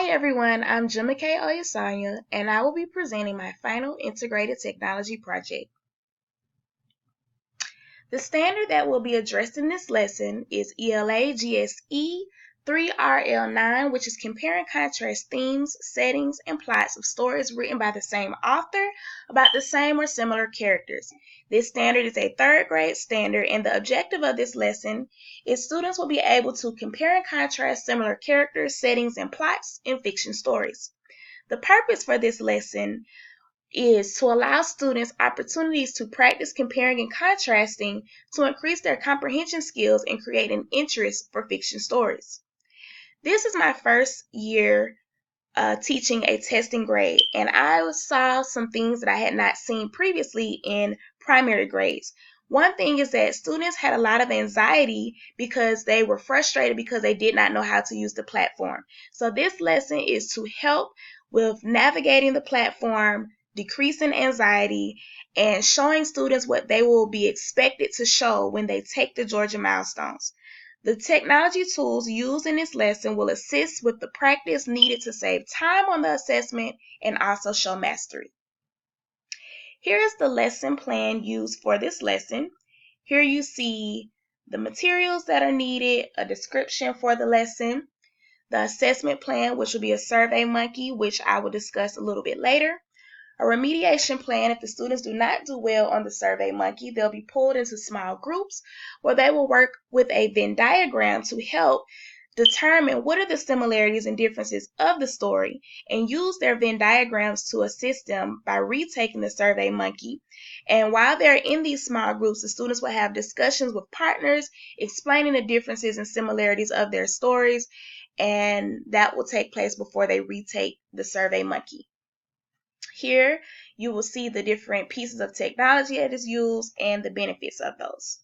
Hi everyone, I'm Jumike Oyasanya, and I will be presenting my final integrated technology project. The standard that will be addressed in this lesson is ELA GSE 3RL9, which is compare and contrast themes, settings, and plots of stories written by the same author about the same or similar characters. This standard is a third grade standard, and the objective of this lesson is students will be able to compare and contrast similar characters, settings, and plots in fiction stories. The purpose for this lesson is to allow students opportunities to practice comparing and contrasting to increase their comprehension skills and create an interest for fiction stories. This is my first year teaching a testing grade, and I saw some things that I had not seen previously in primary grades. One thing is that students had a lot of anxiety because they were frustrated because they did not know how to use the platform. So this lesson is to help with navigating the platform, decreasing anxiety, and showing students what they will be expected to show when they take the Georgia Milestones. The technology tools used in this lesson will assist with the practice needed to save time on the assessment and also show mastery. Here is the lesson plan used for this lesson. Here you see the materials that are needed, a description for the lesson, the assessment plan, which will be a SurveyMonkey, which I will discuss a little bit later. A remediation plan: if the students do not do well on the SurveyMonkey, they'll be pulled into small groups where they will work with a Venn diagram to help determine what are the similarities and differences of the story and use their Venn diagrams to assist them by retaking the SurveyMonkey. And while they're in these small groups, the students will have discussions with partners explaining the differences and similarities of their stories, and that will take place before they retake the SurveyMonkey. Here you will see the different pieces of technology that is used and the benefits of those.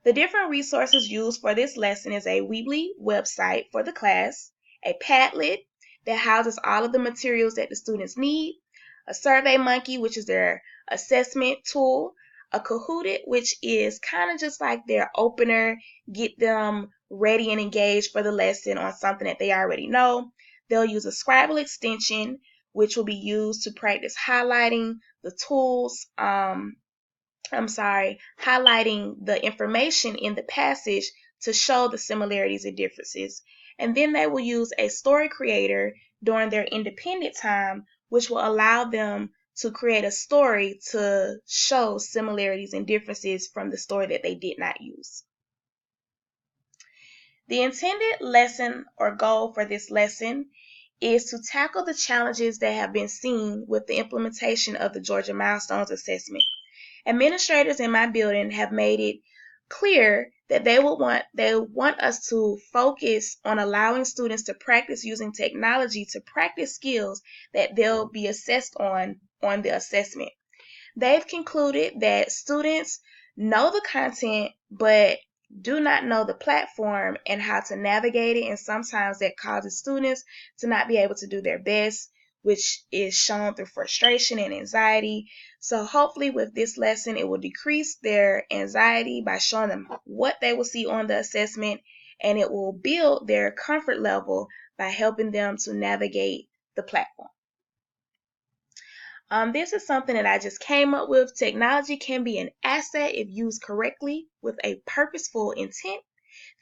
The different resources used for this lesson is a Weebly website for the class, a Padlet that houses all of the materials that the students need, a SurveyMonkey, which is their assessment tool, a Kahoot!, which is kind of just like their opener, get them ready and engaged for the lesson on something that they already know. They'll use a Scribble extension, which will be used to practice highlighting the tools, highlighting the information in the passage to show the similarities and differences. And then they will use a story creator during their independent time, which will allow them to create a story to show similarities and differences from the story that they did not use. The intended lesson or goal for this lesson is to tackle the challenges that have been seen with the implementation of the Georgia Milestones Assessment. Administrators in my building have made it clear that they want us to focus on allowing students to practice using technology to practice skills that they'll be assessed on the assessment. They've concluded that students know the content but do not know the platform and how to navigate it, and sometimes that causes students to not be able to do their best, which is shown through frustration and anxiety. So hopefully with this lesson, it will decrease their anxiety by showing them what they will see on the assessment, and it will build their comfort level by helping them to navigate the platform. This is something that I just came up with. Technology can be an asset if used correctly with a purposeful intent.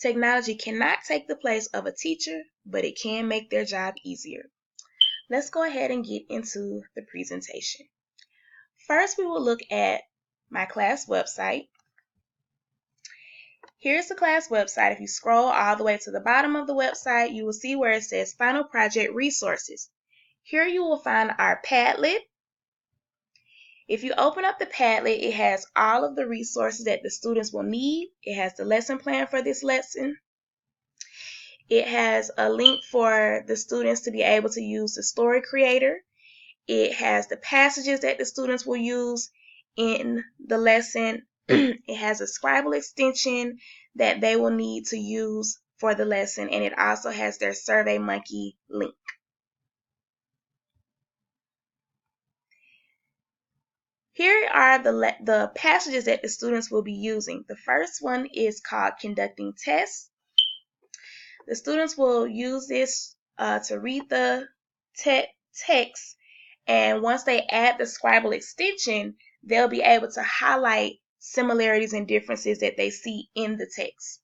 Technology cannot take the place of a teacher, but it can make their job easier. Let's go ahead and get into the presentation. First, we will look at my class website. Here's the class website. If you scroll all the way to the bottom of the website, you will see where it says Final Project Resources. Here you will find our Padlet. If you open up the Padlet, it has all of the resources that the students will need. It has the lesson plan for this lesson. It has a link for the students to be able to use the story creator. It has the passages that the students will use in the lesson. It has a Scribble extension that they will need to use for the lesson, and it also has their SurveyMonkey link. Here are the passages that the students will be using. The first one is called Conducting Tests. The students will use this to read the text, and once they add the Scribble extension, they'll be able to highlight similarities and differences that they see in the text.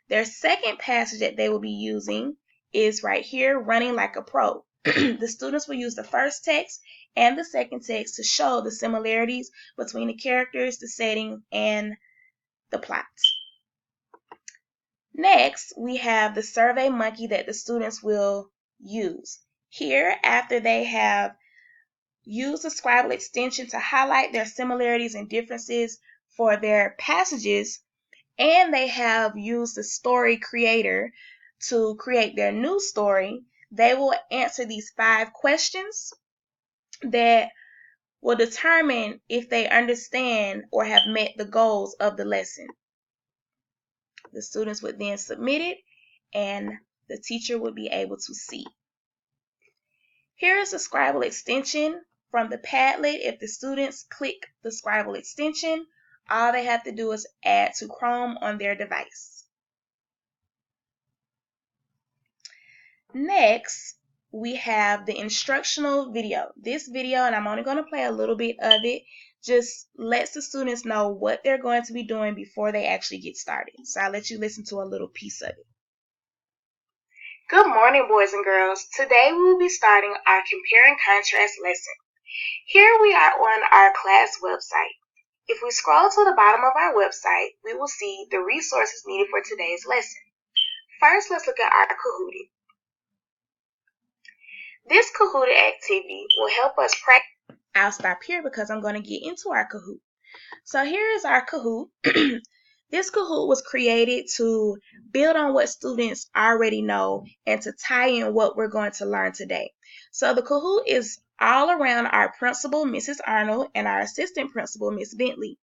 Their second passage that they will be using is right here, Running Like a Pro. The students will use the first text and the second text to show the similarities between the characters, the setting, and the plot. Next, we have the Survey Monkey that the students will use. Here, after they have used the Scribble extension to highlight their similarities and differences for their passages, and they have used the story creator to create their new story, they will answer these 5 questions that will determine if they understand or have met the goals of the lesson. The students would then submit it, and the teacher would be able to see. Here is the Scribble extension from the Padlet. If the students click the Scribble extension, all they have to do is add to Chrome on their device. Next, we have the instructional video. This video, and I'm only going to play a little bit of it, just lets the students know what they're going to be doing before they actually get started. So I'll let you listen to a little piece of it. Good morning, boys and girls. Today we will be starting our compare and contrast lesson. Here we are on our class website. If we scroll to the bottom of our website, we will see the resources needed for today's lesson. First, let's look at our Kahoot. This Kahoot activity will help us practice. I'll stop here because I'm going to get into our Kahoot. So here is our Kahoot. This Kahoot was created to build on what students already know and to tie in what we're going to learn today. So the Kahoot is all around our principal, Mrs. Arnold, and our assistant principal, Miss Bentley.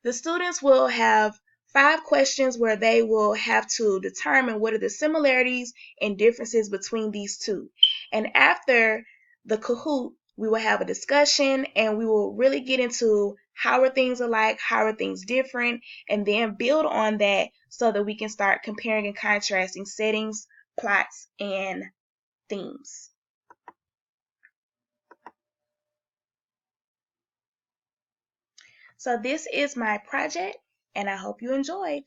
The students will have 5 questions where they will have to determine what are the similarities and differences between these two. And after the Kahoot, we will have a discussion and we will really get into how are things alike, how are things different, and then build on that so that we can start comparing and contrasting settings, plots, and themes. So this is my project, and I hope you enjoyed.